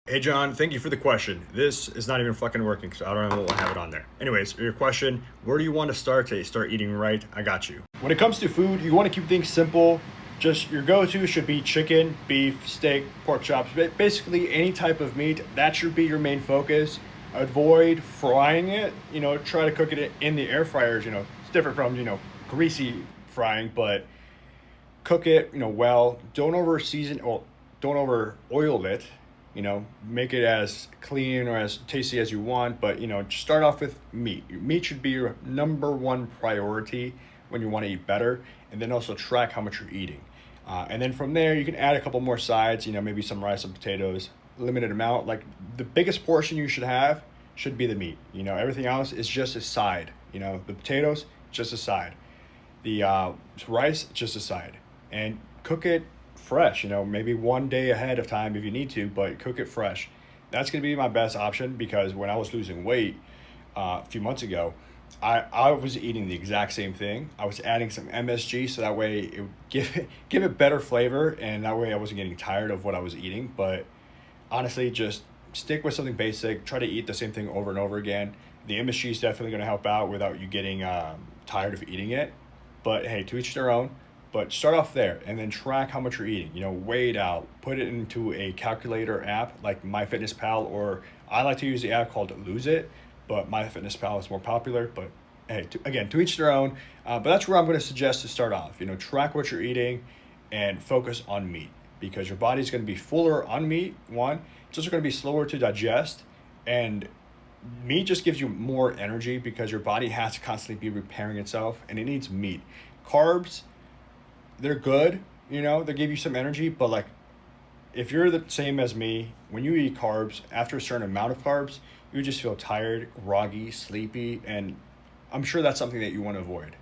Hey John, thank you for the question. This is not even fucking working because I don't know what I have it on there. Anyways, your question, where do you want to start to start eating right? I got you. When it comes to food, you want to keep things simple. Just your go-to should be chicken, beef, steak, pork chops, basically any type of meat. That should be your main focus. Avoid frying it. Try to cook it in the air fryers. It's different from greasy frying, but cook it, well. Don't over season or don't over oil it. Make it as clean or as tasty as you want, but just start off with meat. Meat should be your number one priority when you want to eat better, and then also track how much you're eating. And then from there, you can add a couple more sides. Maybe some rice and potatoes, limited amount. Like the biggest portion you should have should be the meat. Everything else is just a side. The potatoes just a side, the rice just a side, and cook it fresh. Maybe one day ahead of time if you need to, but cook it fresh. That's going to be my best option because when I was losing weight a few months ago, I was eating the exact same thing. I was adding some MSG so that way it would give it better flavor, and that way I wasn't getting tired of what I was eating. But honestly, just stick with something basic. Try to eat the same thing over and over again. The MSG is definitely going to help out without you getting tired of eating it. But hey, to each their own. But start off there and then track how much you're eating. Weigh it out. Put it into a calculator app like MyFitnessPal, or I like to use the app called Lose It, but MyFitnessPal is more popular. But hey, again, to each their own. But that's where I'm going to suggest to start off. Track what you're eating and focus on meat because your body's going to be fuller on meat. One, it's also going to be slower to digest, and meat just gives you more energy because your body has to constantly be repairing itself, and it needs meat. Carbs, they're good, they give you some energy, but like if you're the same as me, when you eat carbs, after a certain amount of carbs, you just feel tired, groggy, sleepy, and I'm sure that's something that you want to avoid.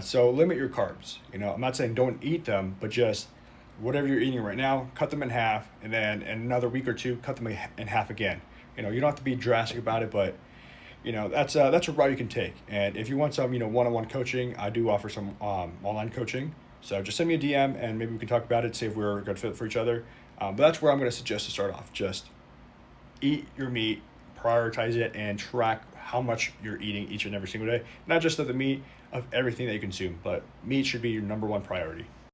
So limit your carbs. I'm not saying don't eat them, but just whatever you're eating right now, cut them in half, and then in another week or two, cut them in half again. You don't have to be drastic about it, but that's a route you can take. And if you want some one-on-one coaching, I do offer some online coaching. So just send me a DM and maybe we can talk about it, see if we're a good fit for each other. But that's where I'm going to suggest to start off. Just eat your meat, prioritize it, and track how much you're eating each and every single day. Not just of the meat, of everything that you consume, but meat should be your number one priority.